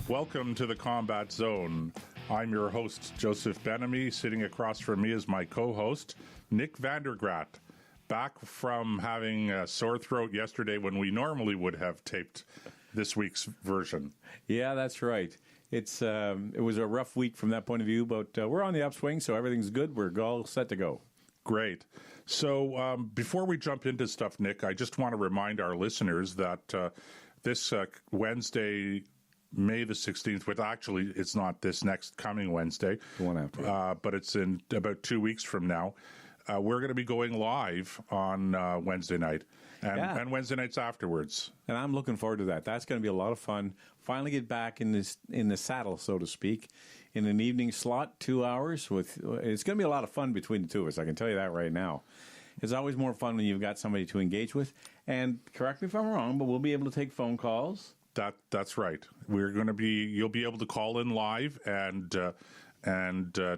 Welcome to the Combat Zone. I'm your host, Joseph Benamy. Sitting across from me is my co-host, Nick Vandergraat. Back from having a sore throat yesterday when we normally would have taped this week's version. Yeah, that's right. It was a rough week from that point of view, but we're on the upswing, so everything's good. We're all set to go. Great. So before we jump into stuff, Nick, I just want to remind our listeners that this Wednesday, May the 16th, which actually it's not this next coming Wednesday, The one after. but it's in about 2 weeks from now. We're going to be going live on Wednesday night and Wednesday nights afterwards. And I'm looking forward to that. That's going to be a lot of fun. Finally get back in the saddle, so to speak, in an evening slot, 2 hours. It's going to be a lot of fun between the two of us, I can tell you that right now. It's always more fun when you've got somebody to engage with. And correct me if I'm wrong, but we'll be able to take phone calls. That's right. You'll be able to call in live and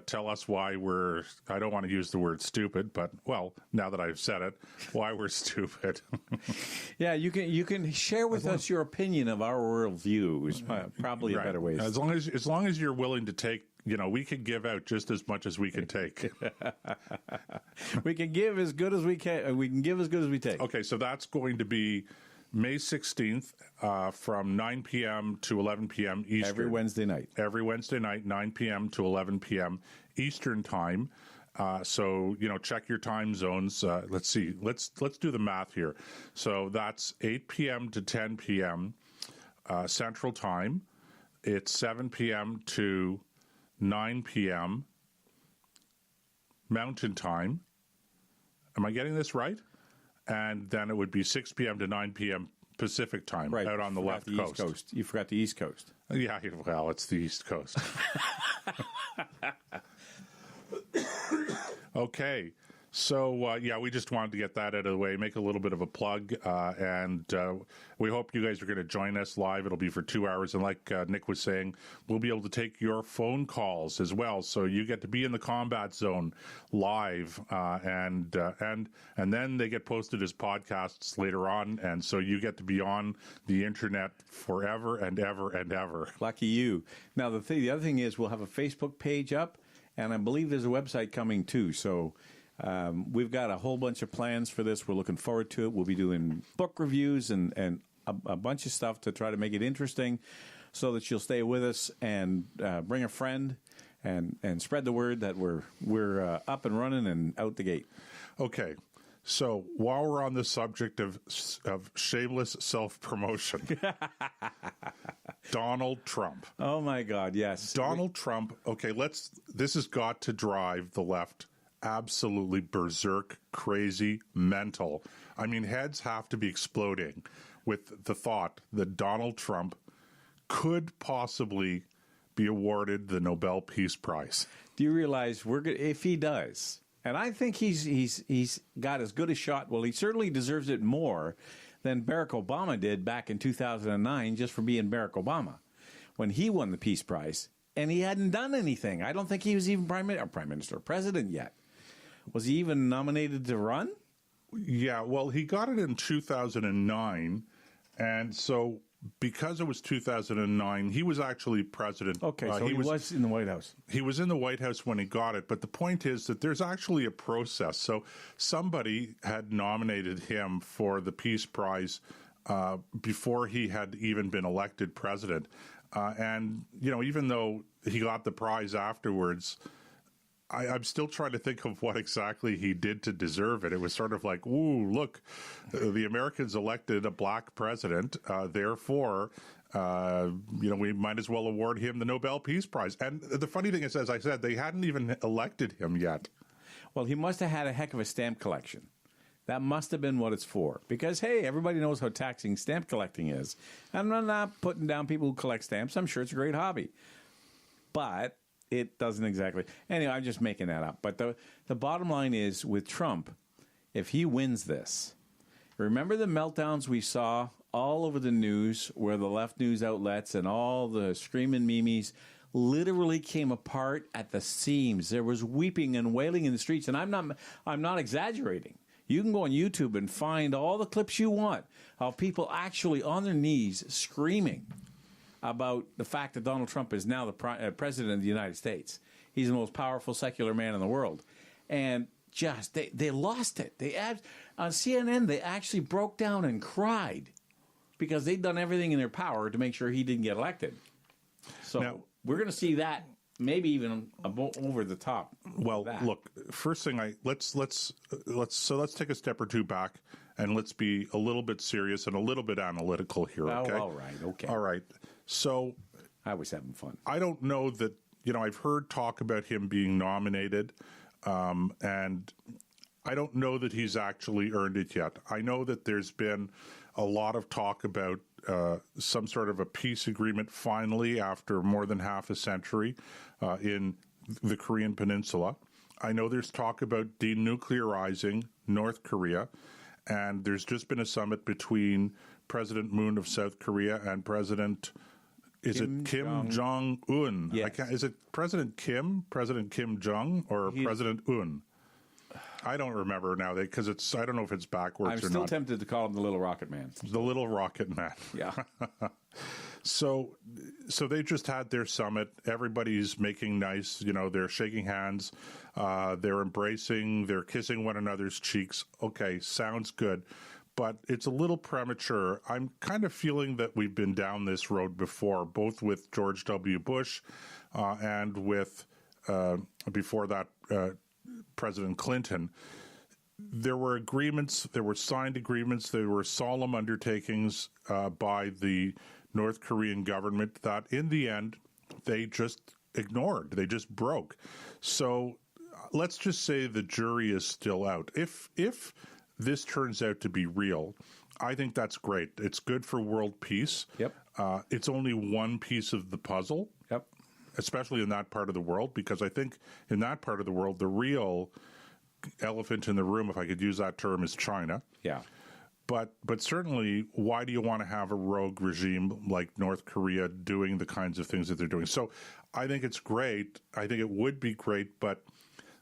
tell us why I don't want to use the word stupid, but, well, now that I've said it, why we're stupid. Yeah, you can share with us your opinion of our worldview is probably right. A better way. As long as you're willing to take, we can give out just as much as we can take. We can give as good as we can. We can give as good as we take. Okay, so that's going to be May 16th from 9 p.m. to 11 p.m. Eastern. Every Wednesday night, 9 p.m. to 11 p.m. Eastern time. So, check your time zones. Let's see. Let's do the math here. So that's 8 p.m. to 10 p.m. Central time. It's 7 p.m. to 9 p.m. Mountain time. Am I getting this right? And then it would be 6 p.m. to 9 p.m. Pacific time, out on the left coast. East Coast. You forgot the East Coast. Yeah, well, it's the East Coast. Okay. So, we just wanted to get that out of the way, make a little bit of a plug, and we hope you guys are going to join us live. It'll be for 2 hours, and like Nick was saying, we'll be able to take your phone calls as well, so you get to be in the combat zone live, and then they get posted as podcasts later on, and so you get to be on the internet forever and ever and ever. Lucky you. Now, the other thing is we'll have a Facebook page up, and I believe there's a website coming too, so... we've got a whole bunch of plans for this. We're looking forward to it. We'll be doing book reviews and a bunch of stuff to try to make it interesting so that you'll stay with us and bring a friend and spread the word that we're up and running and out the gate. Okay. So while we're on the subject of shameless self-promotion, Donald Trump. Oh, my God, yes. Donald Trump. Okay, this has got to drive the left absolutely berserk, crazy, mental. I mean, heads have to be exploding with the thought that Donald Trump could possibly be awarded the Nobel Peace Prize. Do you realize if he does, and I think he's got as good a shot, well, he certainly deserves it more than Barack Obama did back in 2009 just for being Barack Obama when he won the Peace Prize, and he hadn't done anything. I don't think he was even prime minister or president yet. Was he even nominated to run? Yeah, well, he got it in 2009, and so because it was 2009, he was actually president. Okay, so he was in the White House. He was in the White House when he got it, but the point is that there's actually a process. So somebody had nominated him for the Peace Prize before he had even been elected president. And, even though he got the prize afterwards, I'm still trying to think of what exactly he did to deserve it. It was sort of like, ooh, look, the Americans elected a black president, therefore, we might as well award him the Nobel Peace Prize. And the funny thing is, as I said, they hadn't even elected him yet. Well, he must have had a heck of a stamp collection. That must have been what it's for. Because, hey, everybody knows how taxing stamp collecting is. I'm not putting down people who collect stamps. I'm sure it's a great hobby. But it doesn't exactly. Anyway, I'm just making that up. But the bottom line is, with Trump, if he wins this, remember the meltdowns we saw all over the news where the left news outlets and all the screaming memes literally came apart at the seams. There was weeping and wailing in the streets. And I'm not exaggerating. You can go on YouTube and find all the clips you want of people actually on their knees screaming about the fact that Donald Trump is now the president of the United States. He's the most powerful secular man in the world. And just, they lost it. On CNN, they actually broke down and cried because they'd done everything in their power to make sure he didn't get elected. So now, we're going to see that maybe even over the top. Well, look, first thing, let's take a step or two back and let's be a little bit serious and a little bit analytical here. Okay. Oh, all right. So I was having fun. I don't know that, I've heard talk about him being nominated, and I don't know that he's actually earned it yet. I know that there's been a lot of talk about some sort of a peace agreement finally after more than half a century in the Korean Peninsula. I know there's talk about denuclearizing North Korea, and there's just been a summit between President Moon of South Korea and President Kim Jong-un? Yes. Is it President Kim Jong, or President Un? I don't remember now because I don't know if it's backwards or not. I'm still tempted to call him the Little Rocket Man. The Little Rocket Man. Yeah. So they just had their summit. Everybody's making nice. They're shaking hands. They're embracing. They're kissing one another's cheeks. Okay, sounds good. But it's a little premature. I'm kind of feeling that we've been down this road before, both with George W. Bush and with, before that, President Clinton. There were agreements, there were signed agreements, there were solemn undertakings by the North Korean government that in the end they just ignored. They just broke. So let's just say the jury is still out. If this turns out to be real, I think that's great. It's good for world peace. Yep. It's only one piece of the puzzle. Yep. Especially in that part of the world, because I think in that part of the world, the real elephant in the room, if I could use that term, is China. Yeah. But certainly, why do you want to have a rogue regime like North Korea doing the kinds of things that they're doing? So I think it's great. I think it would be great, but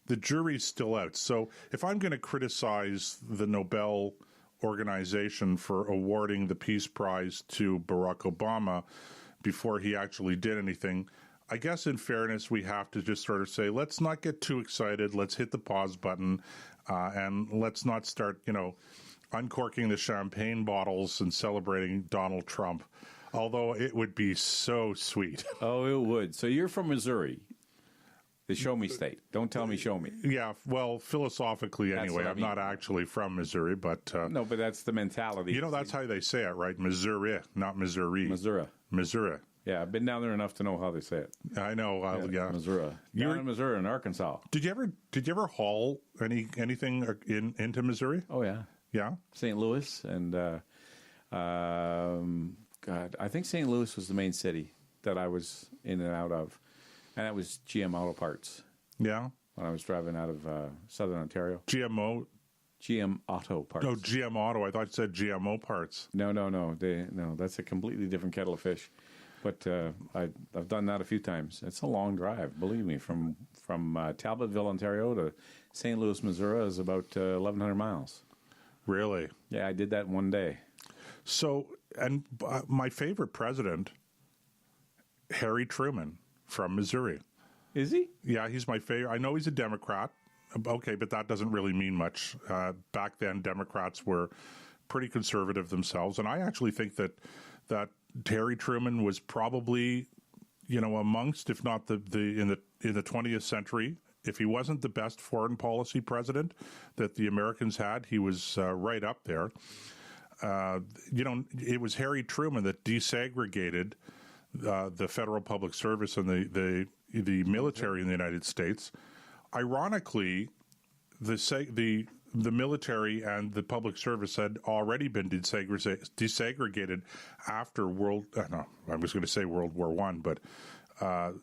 the jury's still out. So if I'm going to criticize the Nobel organization for awarding the Peace Prize to Barack Obama before he actually did anything, I guess in fairness, we have to just sort of say, let's not get too excited. Let's hit the pause button and let's not start, uncorking the champagne bottles and celebrating Donald Trump, although it would be so sweet. Oh, it would. So you're from Missouri, the show me state. Don't tell me show me. Yeah, well, philosophically anyway. I'm not actually from Missouri, but... no, but that's the mentality. That's how they say it, right? Missouri, not Missouri. Missouri. Yeah, I've been down there enough to know how they say it. I know. Yeah. Missouri. You're in Missouri, in Arkansas. Did you ever haul anything into Missouri? Oh yeah. Yeah. St. Louis and God, I think St. Louis was the main city that I was in and out of, and that was GM Auto Parts. Yeah. When I was driving out of Southern Ontario. GM Auto Parts. No, GM Auto. I thought you said GMO Parts. No. That's a completely different kettle of fish. But I've done that a few times. It's a long drive, believe me. From Talbotville, Ontario to St. Louis, Missouri is about 1,100 miles. Really? Yeah, I did that one day. So, and my favorite president, Harry Truman from Missouri. Is he? Yeah, he's my favorite. I know he's a Democrat. Okay, but that doesn't really mean much. Back then, Democrats were pretty conservative themselves, and I actually think that Harry Truman was probably, amongst, if not in the 20th century, if he wasn't the best foreign policy president that the Americans had, he was right up there. It was Harry Truman that desegregated the federal public service and the military in the United States. Ironically, the military and the public service had already been desegregated after World War I, but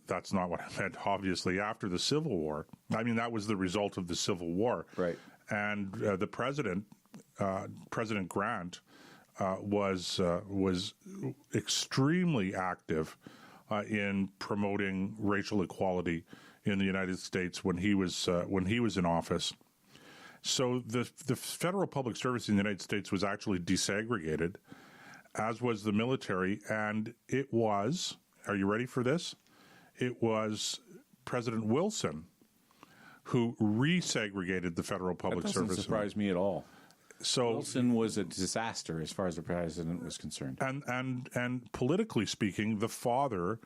that's not what I meant, obviously, after the Civil War. I mean, that was the result of the Civil War. Right. And the president, President Grant, was extremely active in promoting racial equality in the United States when he was in office. So the federal public service in the United States was actually desegregated, as was the military, and it was, are you ready for this? It was President Wilson who resegregated the federal public service. That doesn't surprise me at all. So Wilson was a disaster as far as the president was concerned. And politically speaking, the father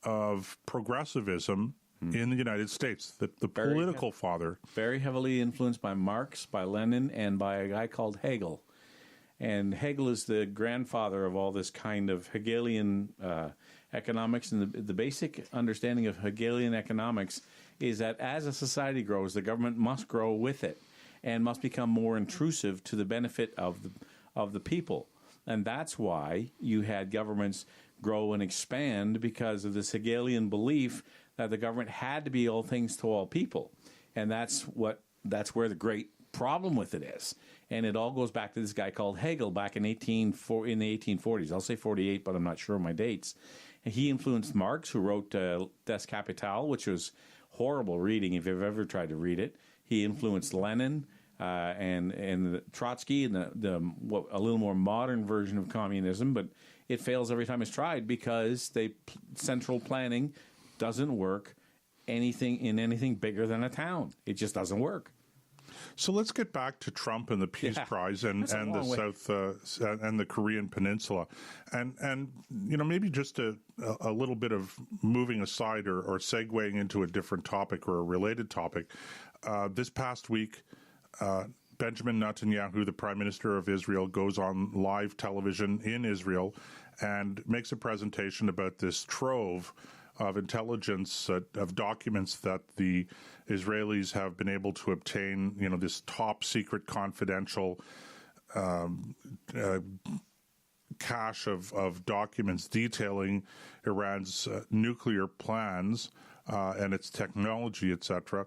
of progressivism in the United States, the political father. Very heavily influenced by Marx, by Lenin, and by a guy called Hegel. And Hegel is the grandfather of all this kind of Hegelian economics. And the basic understanding of Hegelian economics is that as a society grows, the government must grow with it and must become more intrusive to the benefit of the people. And that's why you had governments grow and expand, because of this Hegelian belief that the government had to be all things to all people. And that's where the great problem with it is. And it all goes back to this guy called Hegel back in the 1840s. I'll say 48, but I'm not sure of my dates. And he influenced Marx, who wrote Das Kapital, which was horrible reading if you've ever tried to read it. He influenced Lenin and Trotsky and a little more modern version of communism, but it fails every time it's tried because central planning doesn't work anything bigger than a town. It just doesn't work. So let's get back to Trump and the Peace Prize and the South and the Korean Peninsula, and maybe just a little bit of moving aside or segueing into a different topic or a related topic. This past week, Benjamin Netanyahu, the Prime Minister of Israel, goes on live television in Israel and makes a presentation about this trove of intelligence, of documents that the Israelis have been able to obtain, this top secret confidential cache of documents detailing Iran's nuclear plans and its technology, etc.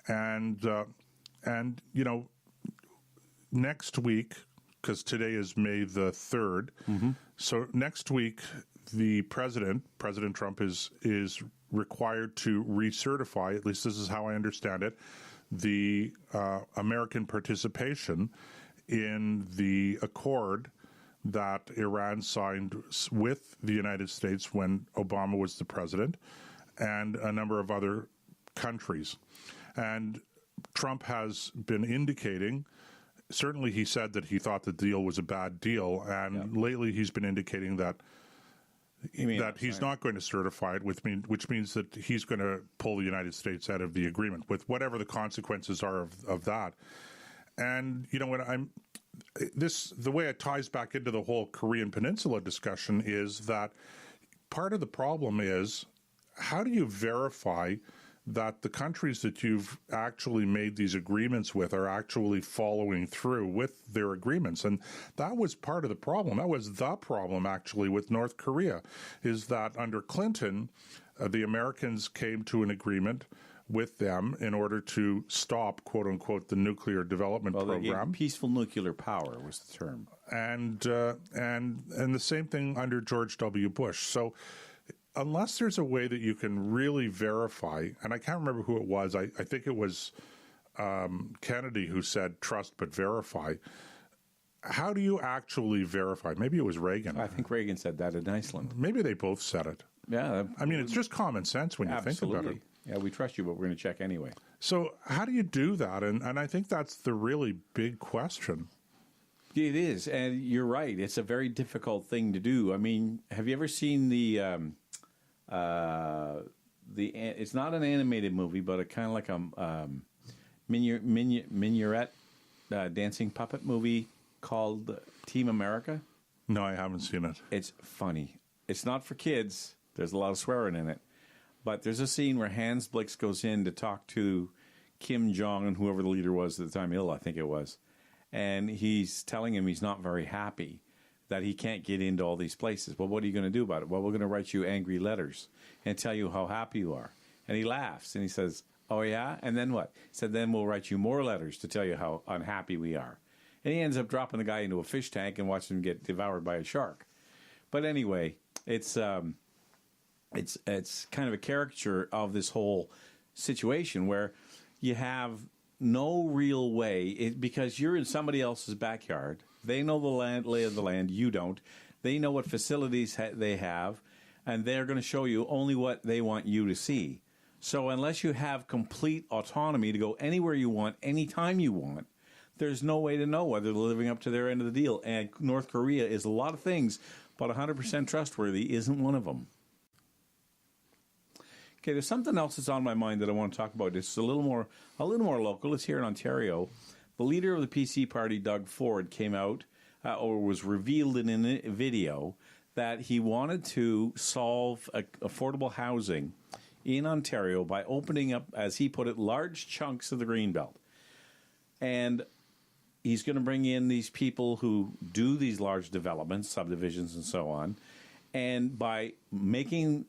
And next week, because today is May the 3rd, so next week, the President Trump, is required to recertify, at least this is how I understand it, the American participation in the accord that Iran signed with the United States when Obama was the president, and a number of other countries. And Trump has been indicating, certainly he said that he thought the deal was a bad deal, and lately he's been indicating that he's not going to certify it, which means that he's going to pull the United States out of the agreement, with whatever the consequences are of that. And the way it ties back into the whole Korean Peninsula discussion is that part of the problem is, how do you verify that the countries that you've actually made these agreements with are actually following through with their agreements? And that was part of the problem. That was the problem, actually, with North Korea, is that under Clinton, the Americans came to an agreement with them in order to stop, quote unquote, the nuclear development program. Peaceful nuclear power was the term. And the same thing under George W. Bush. So unless there's a way that you can really verify, and I can't remember who it was, I think it was Kennedy who said trust but verify. How do you actually verify? Maybe it was Reagan. I think Reagan said that in Iceland. Maybe they both said it. Yeah. I mean, it's just common sense when you think about it. Yeah, we trust you, but we're going to check anyway. So how do you do that? And I think that's the really big question. It is, and you're right. It's a very difficult thing to do. I mean, have you ever seen it's not an animated movie, but a kind of like a minuet dancing puppet movie called Team America? No, I haven't seen it. It's funny. It's not for kids. There's a lot of swearing in it. But there's a scene where Hans Blix goes in to talk to Kim Jong and whoever the leader was at the time, I think it was. And he's telling him he's not very happy that he can't get into all these places. Well, what are you going to do about it? Well, we're going to write you angry letters and tell you how happy you are. And he laughs and he says, oh, yeah? And then what? He said, then we'll write you more letters to tell you how unhappy we are. And he ends up dropping the guy into a fish tank and watching him get devoured by a shark. But anyway, it's kind of a caricature of this whole situation where you have no real way, because you're in somebody else's backyard. They know the lay of the land, you don't. They know what facilities they have, and they're going to show you only what they want you to see. So unless you have complete autonomy to go anywhere you want, anytime you want, there's no way to know whether they're living up to their end of the deal. And North Korea is a lot of things, but 100% trustworthy isn't one of them. Okay, there's something else that's on my mind that I want to talk about. It's a little more local. It's here in Ontario. The leader of the PC party, Doug Ford, came out or was revealed in a video that he wanted to solve affordable housing in Ontario by opening up, as he put it, large chunks of the greenbelt. And he's going to bring in these people who do these large developments, subdivisions and so on, and by making,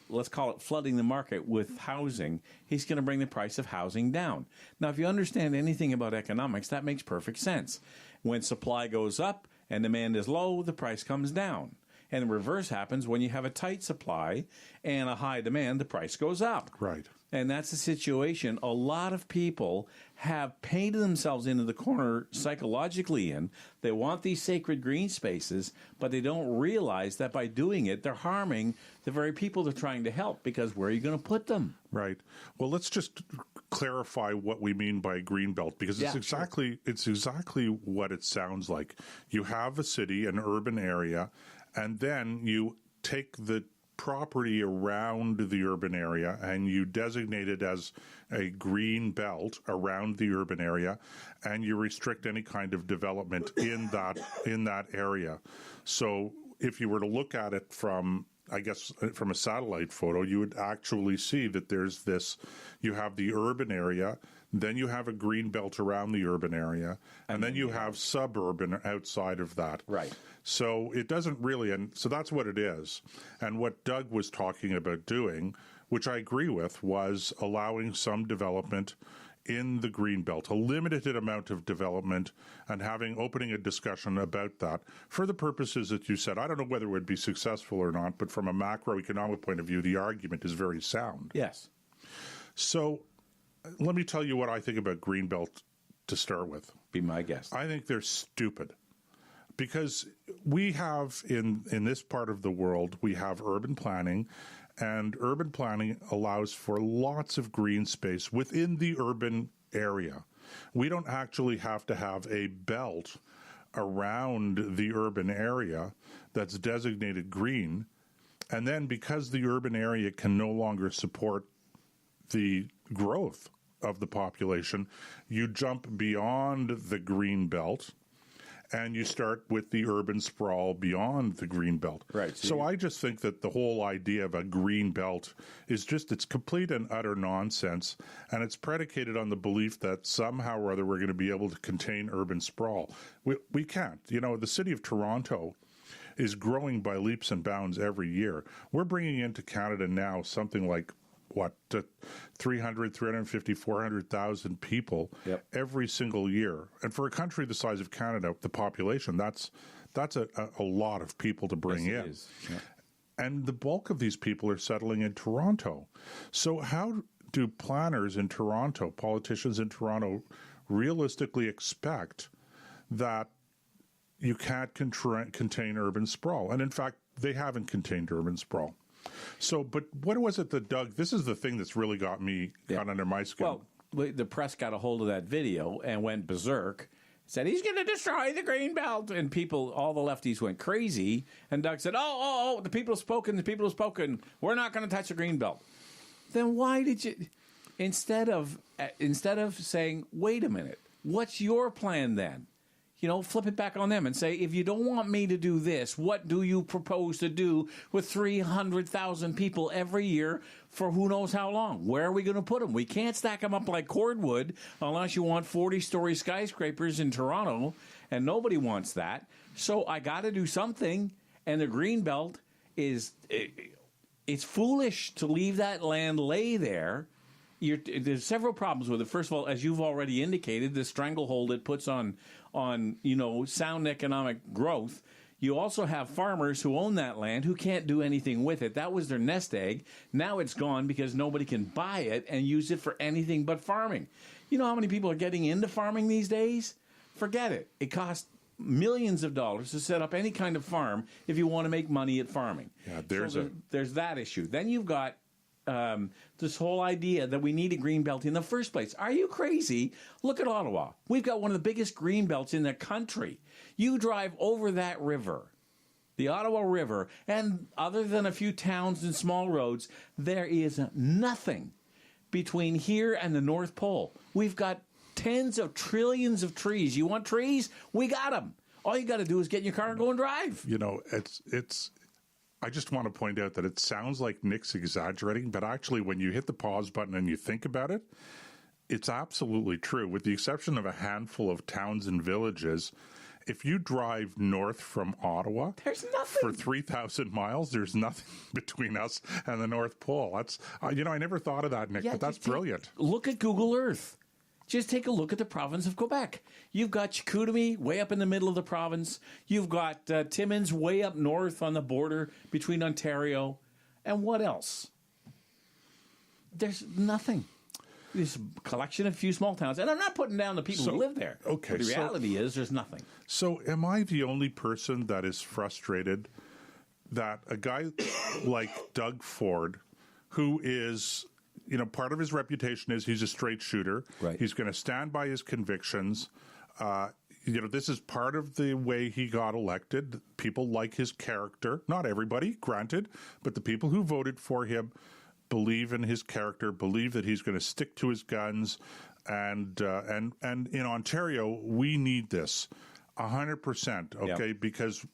let's call it flooding the market with housing, he's going to bring the price of housing down. Now, if you understand anything about economics, that makes perfect sense. When supply goes up and demand is low, the price comes down. And the reverse happens when you have a tight supply and a high demand, the price goes up. Right. And that's the situation a lot of people have painted themselves into the corner psychologically in. They want these sacred green spaces, but they don't realize that by doing it, they're harming the very people they're trying to help, because where are you going to put them? Right. Well, let's just clarify what we mean by greenbelt, because it's exactly what it sounds like. You have a city, an urban area, and then you take the property around the urban area and you designate it as a green belt around the urban area, and you restrict any kind of development in that area. So if you were to look at it from a satellite photo, you would actually see that there's this, you have the urban area, then you have a green belt around the urban area, and then you have suburban outside of that. Right. So it doesn't really, and so that's what it is. And what Doug was talking about doing, which I agree with, was allowing some development in the green belt, a limited amount of development, and opening a discussion about that for the purposes that you said. I don't know whether it would be successful or not, but from a macroeconomic point of view, the argument is very sound. Yes. So let me tell you what I think about greenbelt to start with. Be my guest. I think they're stupid, because we have in this part of the world, we have urban planning, and urban planning allows for lots of green space within the urban area. We don't actually have to have a belt around the urban area that's designated green. And then because the urban area can no longer support the growth of the population, you jump beyond the green belt and you start with the urban sprawl beyond the green belt. Right. So I just think that the whole idea of a green belt is it's complete and utter nonsense, and it's predicated on the belief that somehow or other we're going to be able to contain urban sprawl. We can't. You know, the city of Toronto is growing by leaps and bounds every year. We're bringing into Canada now something like 350, 400,000 people every single year. And for a country the size of Canada, the population, that's a lot of people to bring in. It is. Yeah. And the bulk of these people are settling in Toronto. So how do planners in Toronto, politicians in Toronto, realistically expect that you can't contain urban sprawl? And in fact, they haven't contained urban sprawl. So, but what was it that Doug, this is the thing that's really got under my skin. Well, the press got a hold of that video and went berserk, said he's going to destroy the green belt, and people, all the lefties went crazy, and Doug said, the people have spoken, we're not going to touch the green belt. Then why did you, instead of saying, wait a minute, what's your plan then? You know, flip it back on them and say, if you don't want me to do this, what do you propose to do with 300,000 people every year for who knows how long? Where are we going to put them? We can't stack them up like cordwood unless you want 40-story skyscrapers in Toronto, and nobody wants that. So I got to do something, and the green belt it's foolish to leave that land lay there. There's several problems with it. First of all, as you've already indicated, the stranglehold it puts on sound economic growth. You also have farmers who own that land who can't do anything with it. That was their nest egg. Now it's gone because nobody can buy it and use it for anything but farming. You know how many people are getting into farming these days? Forget it. It costs millions of dollars to set up any kind of farm if you want to make money at farming. Yeah, there's that issue. Then you've got this whole idea that we need a green belt in the first place. Are you crazy? Look at Ottawa. We've got one of the biggest green belts in the country. You drive over that river, the Ottawa River, and other than a few towns and small roads, there is nothing between here and the North Pole. We've got tens of trillions of trees. You want trees? We got them. All you got to do is get in your car and go and drive. You know, it's. I just want to point out that it sounds like Nick's exaggerating, but actually when you hit the pause button and you think about it, it's absolutely true. With the exception of a handful of towns and villages, if you drive north from Ottawa, there's nothing. For 3,000 miles, there's nothing between us and the North Pole. That's, I never thought of that, Nick, but that's brilliant. Look at Google Earth. Just take a look at the province of Quebec. You've got Chicoutimi way up in the middle of the province. You've got Timmins way up north on the border between Ontario. And what else? There's nothing. There's a collection of a few small towns. And I'm not putting down the people who live there. Okay. But the reality is there's nothing. So am I the only person that is frustrated that a guy like Doug Ford, who is... part of his reputation is he's a straight shooter. Right. He's going to stand by his convictions. This is part of the way he got elected. People like his character. Not everybody, granted, but the people who voted for him believe in his character, believe that he's going to stick to his guns. And in Ontario, we need this 100%. Okay, because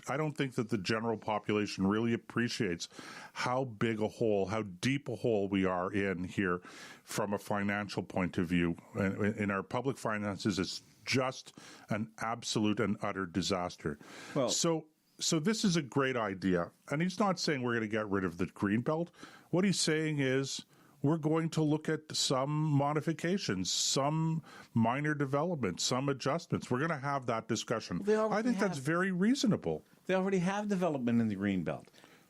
I don't think that the general population really appreciates how big a hole, how deep a hole we are in here from a financial point of view. In our public finances, it's just an absolute and utter disaster. Well, so this is a great idea. And he's not saying we're going to get rid of the greenbelt. What he's saying is we're going to look at some modifications, some minor developments, some adjustments. We're going to have that discussion. I think that's very reasonable. They already have development in the Greenbelt.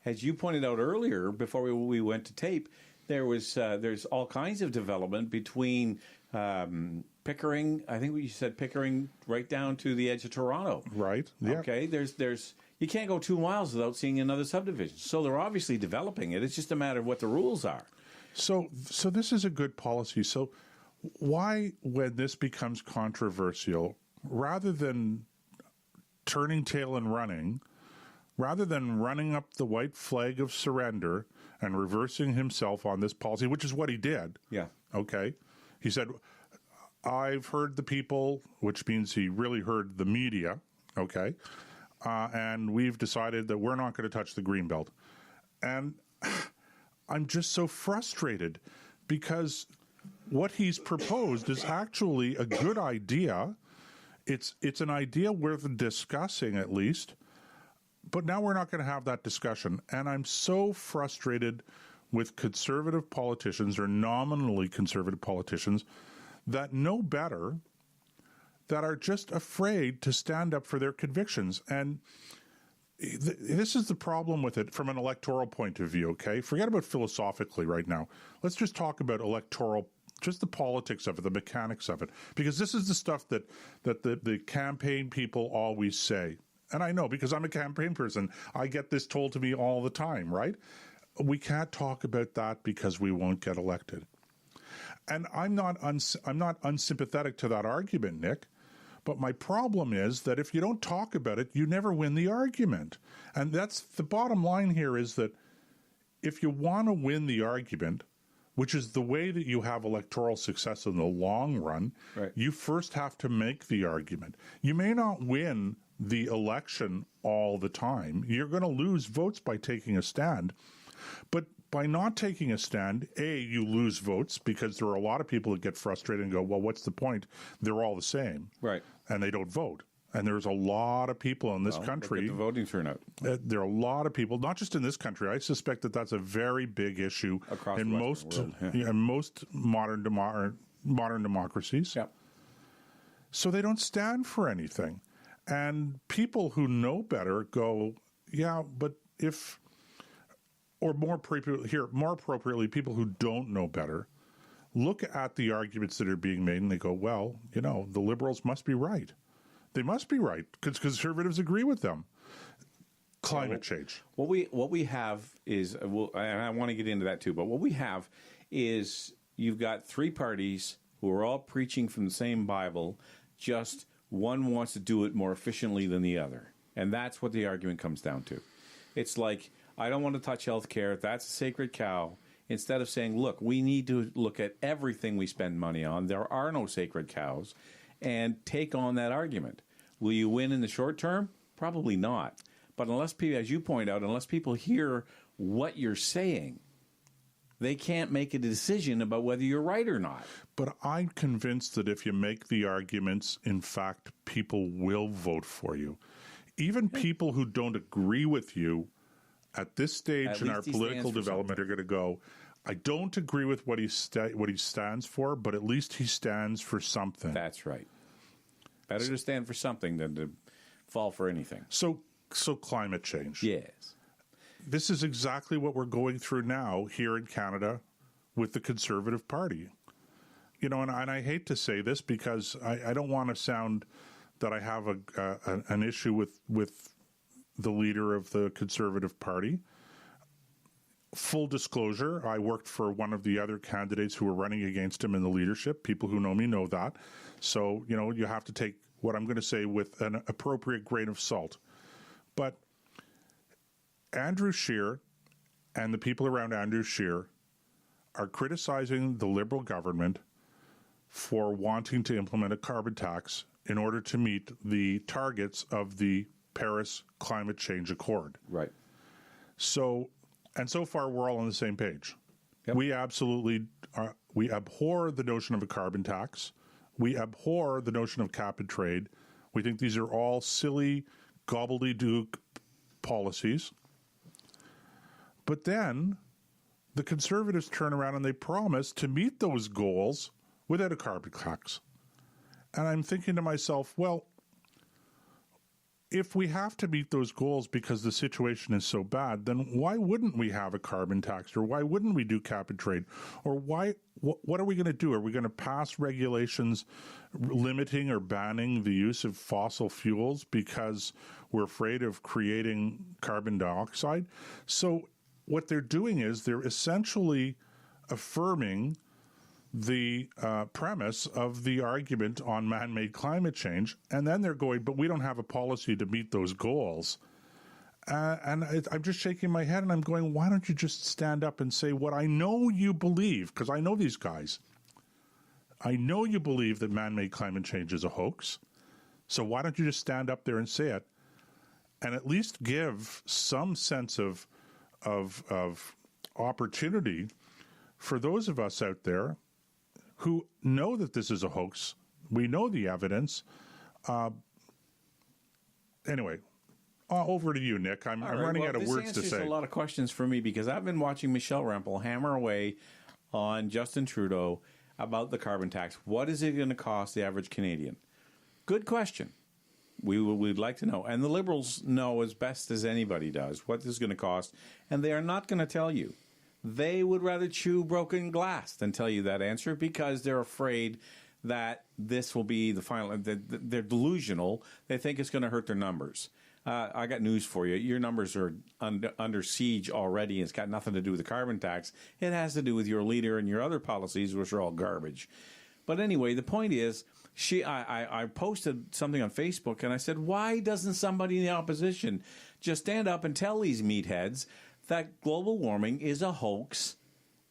As you pointed out earlier, before we went to tape, there's all kinds of development between Pickering. I think you said Pickering right down to the edge of Toronto. Right. Yeah. Okay. There's you can't go 2 miles without seeing another subdivision. So they're obviously developing it. It's just a matter of what the rules are. So this is a good policy. So why, when this becomes controversial, rather than turning tail and running, rather than running up the white flag of surrender and reversing himself on this policy, which is what he did. Yeah. Okay. He said, I've heard the people, which means he really heard the media. Okay. And we've decided that we're not going to touch the Greenbelt. And I'm just so frustrated because what he's proposed is actually a good idea. It's an idea worth discussing at least, but now we're not going to have that discussion. And I'm so frustrated with conservative politicians or nominally conservative politicians that know better, that are just afraid to stand up for their convictions. And this is the problem with it from an electoral point of view, okay? Forget about philosophically right now. Let's just talk about electoral, just the politics of it, the mechanics of it. Because this is the stuff that the campaign people always say. And I know, because I'm a campaign person, I get this told to me all the time, right? We can't talk about that because we won't get elected. And I'm not unsympathetic to that argument, Nick. But my problem is that if you don't talk about it, you never win the argument. And that's the bottom line here, is that if you want to win the argument, which is the way that you have electoral success in the long run, right, you first have to make the argument. You may not win the election all the time. You're going to lose votes by taking a stand. But by not taking a stand, you lose votes because there are a lot of people that get frustrated and go, well, what's the point? They're all the same. Right. And they don't vote. And there's a lot of people in this country. Look at the voting turnout. There are a lot of people, not just in this country. I suspect that that's a very big issue across in most modern democracies. Yeah. So they don't stand for anything. And people who know better go, yeah, but if... Or more appropriately, people who don't know better look at the arguments that are being made and they go, well, the Liberals must be right. They must be right because conservatives agree with them. Climate change. What we have is, and I want to get into that too, but what we have is you've got three parties who are all preaching from the same Bible, just one wants to do it more efficiently than the other. And that's what the argument comes down to. It's like, I don't want to touch health care. That's a sacred cow. Instead of saying, look, we need to look at everything we spend money on. There are no sacred cows. And take on that argument. Will you win in the short term? Probably not. But unless people, as you point out, unless people hear what you're saying, they can't make a decision about whether you're right or not. But I'm convinced that if you make the arguments, in fact, people will vote for you. Even people who don't agree with you at this stage in our political development are going to go, I don't agree with what he stands for, but at least he stands for something. That's right. Better to stand for something than to fall for anything. So climate change. Yes. This is exactly what we're going through now here in Canada with the Conservative Party. You know, and I hate to say this because I don't want to sound that I have an issue with the leader of the Conservative Party. Full disclosure, I worked for one of the other candidates who were running against him in the leadership. People who know me know that. So, you know, you have to take what I'm going to say with an appropriate grain of salt. But Andrew Scheer and the people around Andrew Scheer are criticizing the Liberal government for wanting to implement a carbon tax in order to meet the targets of the Paris Climate Change Accord. Right. So far, we're all on the same page. Yep. We absolutely we abhor the notion of a carbon tax. We abhor the notion of cap and trade. We think these are all silly, gobbledygook policies. But then the Conservatives turn around and they promise to meet those goals without a carbon tax. And I'm thinking to myself, well, if we have to meet those goals because the situation is so bad, then why wouldn't we have a carbon tax, or why wouldn't we do cap and trade, or what are we going to do? Are we going to pass regulations limiting or banning the use of fossil fuels because we're afraid of creating carbon dioxide? So what they're doing is they're essentially affirming the premise of the argument on man-made climate change, and then they're going, but we don't have a policy to meet those goals. I'm just shaking my head, and I'm going, why don't you just stand up and say what I know you believe, because I know these guys. I know you believe that man-made climate change is a hoax, so why don't you just stand up there and say it, and at least give some sense of opportunity for those of us out there who know that this is a hoax. We know the evidence. Anyway, over to you, Nick. I'm running out of words to say. This answers a lot of questions for me because I've been watching Michelle Rempel hammer away on Justin Trudeau about the carbon tax. What is it going to cost the average Canadian? Good question. We'd like to know. And the Liberals know as best as anybody does what this is going to cost, and they are not going to tell you. They would rather chew broken glass than tell you that answer because they're afraid that this will be the final. They're delusional. They think it's going to hurt their numbers. I got news for you. Your numbers are under siege already. It's got nothing to do with the carbon tax. It has to do with your leader and your other policies, which are all garbage. But anyway, the point is, I posted something on Facebook, and I said, why doesn't somebody in the opposition just stand up and tell these meatheads that global warming is a hoax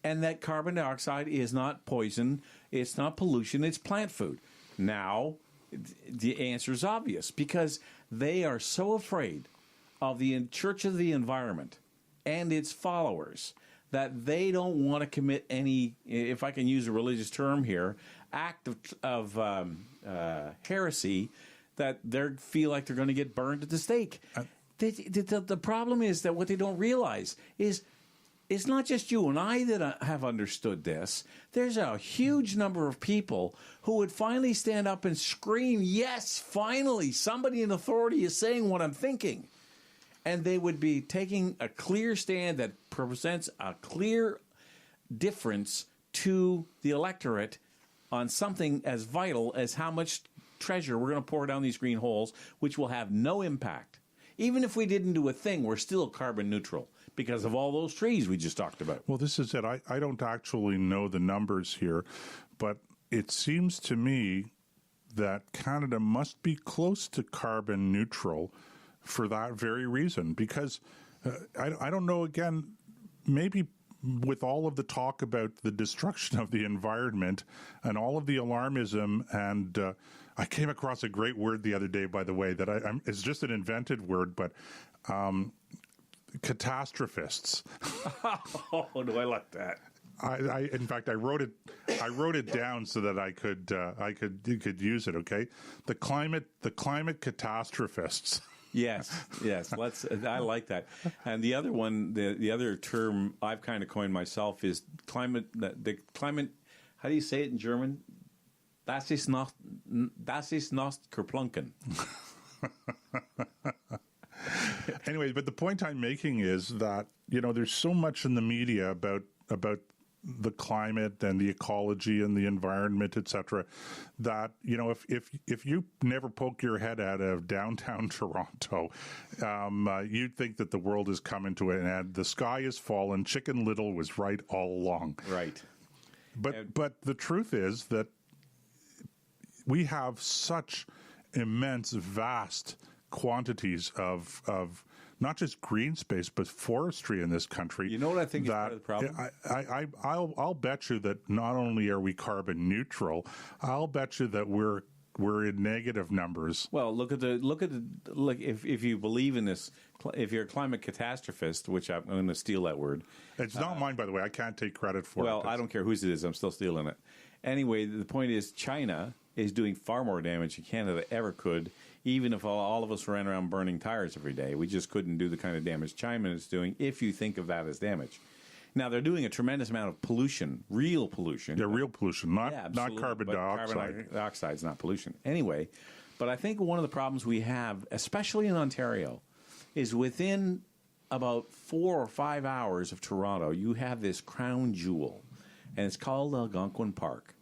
and that carbon dioxide is not poison, it's not pollution, it's plant food? Now, the answer is obvious because they are so afraid of the Church of the Environment and its followers that they don't want to commit any, if I can use a religious term here, act of heresy that they feel like they're going to get burned at the stake. The problem is that what they don't realize is it's not just you and I that have understood this. There's a huge number of people who would finally stand up and scream, yes, finally, somebody in authority is saying what I'm thinking. And they would be taking a clear stand that presents a clear difference to the electorate on something as vital as how much treasure we're going to pour down these green holes, which will have no impact. Even if we didn't do a thing, we're still carbon neutral because of all those trees we just talked about. Well, this is it. I don't actually know the numbers here, but it seems to me that Canada must be close to carbon neutral for that very reason. Because I don't know, again, maybe with all of the talk about the destruction of the environment and all of the alarmism, and I came across a great word the other day, by the way, that it's just an invented word, but catastrophists. Oh, do I like that? In fact, I wrote it down so that I could use it. Okay, the climate catastrophists. Yes. I like that. And the other one, the other term I've kind of coined myself is climate. The climate. How do you say it in German? Das ist not Kerplunken. Anyway, but the point I'm making is that there's so much in the media about the climate and the ecology and the environment, etc., that if you never poke your head out of downtown Toronto, you'd think that the world is coming to an end. The sky is fallen. Chicken Little was right all along. Right. But the truth is that we have such immense, vast quantities of not just green space, but forestry in this country. You know what I think is part of the problem? I'll bet you that not only are we carbon neutral, I'll bet you that we're in negative numbers. Well, look if you believe in this, if you're a climate catastrophist, which I'm going to steal that word. It's not mine, by the way. I can't take credit for it. Well, I don't care whose it is. I'm still stealing it. Anyway, the point is China is doing far more damage than Canada ever could. Even if all of us ran around burning tires every day, we just couldn't do the kind of damage China is doing, if you think of that as damage. Now, they're doing a tremendous amount of pollution, real pollution. Yeah, real pollution, not carbon dioxide. Carbon dioxide is not pollution. Anyway, but I think one of the problems we have, especially in Ontario, is within about 4 or 5 hours of Toronto, you have this crown jewel, and it's called Algonquin Park.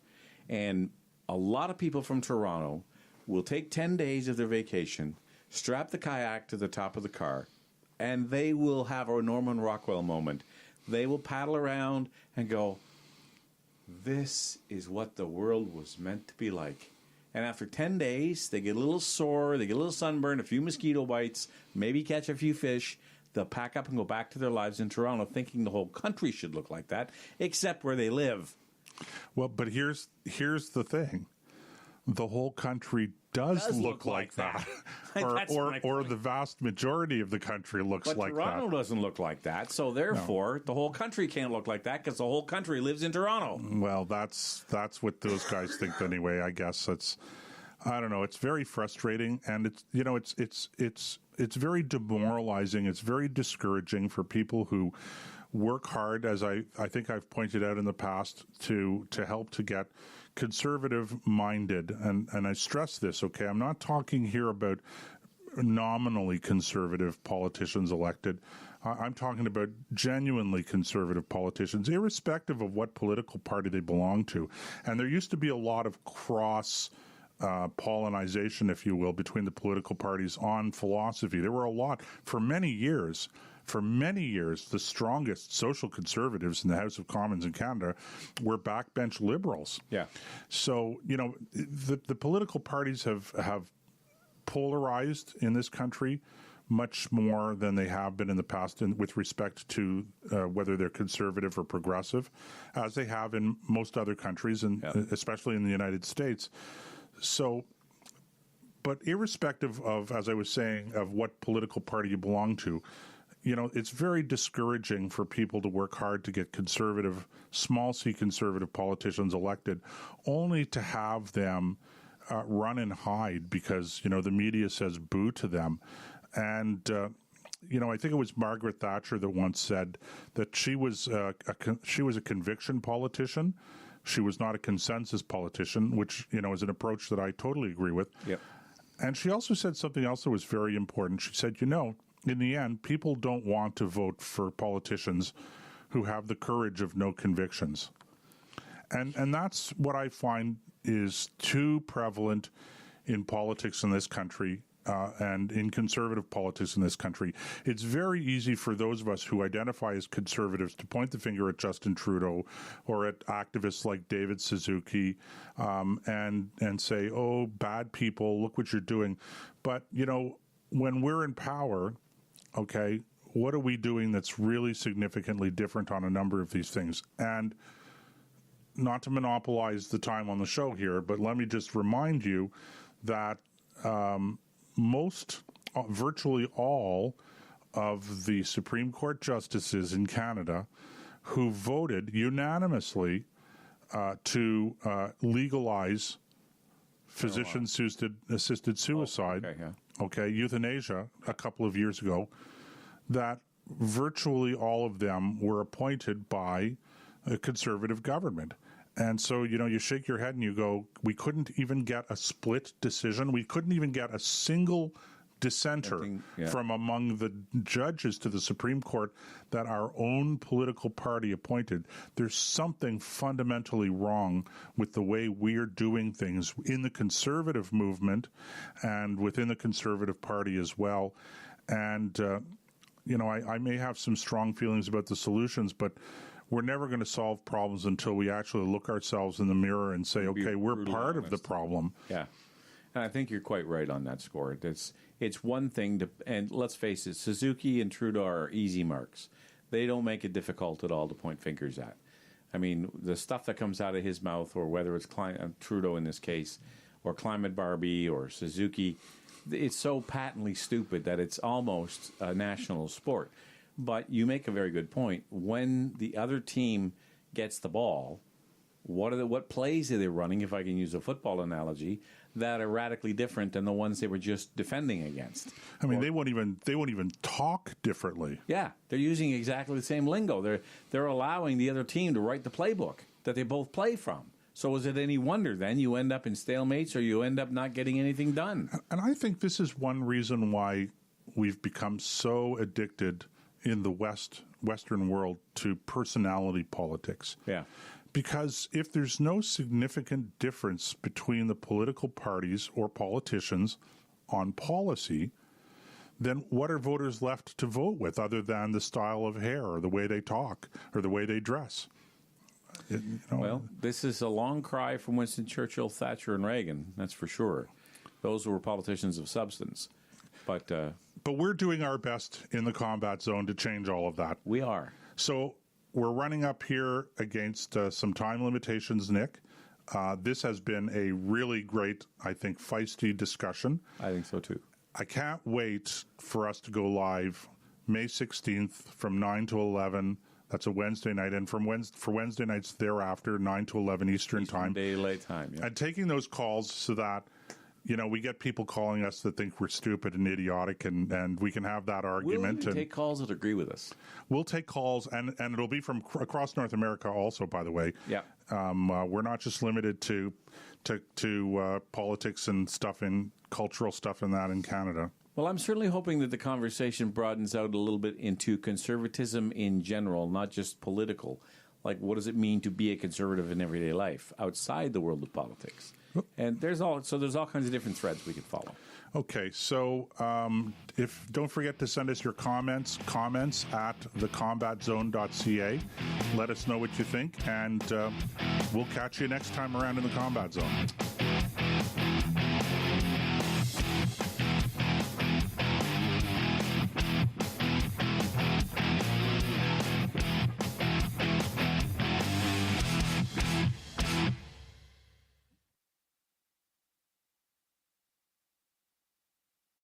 And a lot of people from Toronto will take 10 days of their vacation, strap the kayak to the top of the car, and they will have a Norman Rockwell moment. They will paddle around and go, this is what the world was meant to be like. And after 10 days, they get a little sore, they get a little sunburn, a few mosquito bites, maybe catch a few fish. They'll pack up and go back to their lives in Toronto thinking the whole country should look like that, except where they live. Well, but here's the thing. The whole country does look like that. or the vast majority of the country looks like that. But Toronto doesn't look like that, so therefore the whole country can't look like that because the whole country lives in Toronto. Well, that's what those guys think anyway. I guess I don't know. It's very frustrating, and it's very demoralizing. It's very discouraging for people who work hard, as I think I've pointed out in the past, to help to get conservative-minded, and I stress this, okay? I'm not talking here about nominally conservative politicians elected. I'm talking about genuinely conservative politicians, irrespective of what political party they belong to. And there used to be a lot of pollinization, if you will, between the political parties on philosophy. There were a lot for many years. For many years, the strongest social conservatives in the House of Commons in Canada were backbench liberals. Yeah. So, the political parties have polarized in this country much more than they have been in the past with respect to whether they're conservative or progressive, as they have in most other countries, and especially in the United States. So, but irrespective of, as I was saying, of what political party you belong to, it's very discouraging for people to work hard to get conservative, small c conservative politicians elected, only to have them run and hide because, the media says boo to them. And, I think it was Margaret Thatcher that once said that she was a conviction politician. She was not a consensus politician, which, is an approach that I totally agree with. Yep. And she also said something else that was very important. She said, in the end, people don't want to vote for politicians who have the courage of no convictions. And that's what I find is too prevalent in politics in this country, and in conservative politics in this country, it's very easy for those of us who identify as conservatives to point the finger at Justin Trudeau or at activists like David Suzuki, and say, oh, bad people, look what you're doing. But, when we're in power, okay, what are we doing that's really significantly different on a number of these things? And not to monopolize the time on the show here, but let me just remind you that virtually all of the Supreme Court justices in Canada who voted unanimously to legalize physician-assisted suicide, euthanasia, a couple of years ago, that virtually all of them were appointed by a conservative government. And so, you shake your head and you go, we couldn't even get a split decision. We couldn't even get a single dissenter from among the judges to the Supreme Court that our own political party appointed. There's something fundamentally wrong with the way we're doing things in the conservative movement and within the Conservative Party as well. And, I may have some strong feelings about the solutions, but we're never going to solve problems until we actually look ourselves in the mirror and say, okay, we're part of the problem. Yeah. And I think you're quite right on that score. It's one thing to, and let's face it, Suzuki and Trudeau are easy marks. They don't make it difficult at all to point fingers at. I mean, the stuff that comes out of his mouth, or whether it's Trudeau in this case, or Climate Barbie, or Suzuki, it's so patently stupid that it's almost a national sport. But you make a very good point. When the other team gets the ball, what plays are they running, if I can use a football analogy, that are radically different than the ones they were just defending against? I mean, they won't even talk differently. Yeah, they're using exactly the same lingo. They're allowing the other team to write the playbook that they both play from. So is it any wonder then you end up in stalemates, or you end up not getting anything done? And I think this is one reason why we've become so addicted in the Western world to personality politics. Yeah. Because if there's no significant difference between the political parties or politicians on policy, then what are voters left to vote with other than the style of hair or the way they talk or the way they dress? Well, this is a long cry from Winston Churchill, Thatcher, and Reagan, that's for sure. Those were politicians of substance. But we're doing our best in the combat zone to change all of that. We are. So we're running up here against some time limitations, Nick. This has been a really great, I think, feisty discussion. I think so, too. I can't wait for us to go live May 16th from 9 to 11. That's a Wednesday night. And for Wednesday nights thereafter, 9 to 11 Eastern time. Daylight time, yeah. And taking those calls so that, we get people calling us that think we're stupid and idiotic, and we can have that argument. We'll take calls that agree with us. We'll take calls, and it'll be from across North America also, by the way. Yeah. We're not just limited to politics and stuff, in cultural stuff and that in Canada. Well, I'm certainly hoping that the conversation broadens out a little bit into conservatism in general, not just political. Like, what does it mean to be a conservative in everyday life outside the world of politics? And there's all kinds of different threads we could follow. Okay, so don't forget to send us your comments at thecombatzone.ca. Let us know what you think, and we'll catch you next time around in the Combat Zone.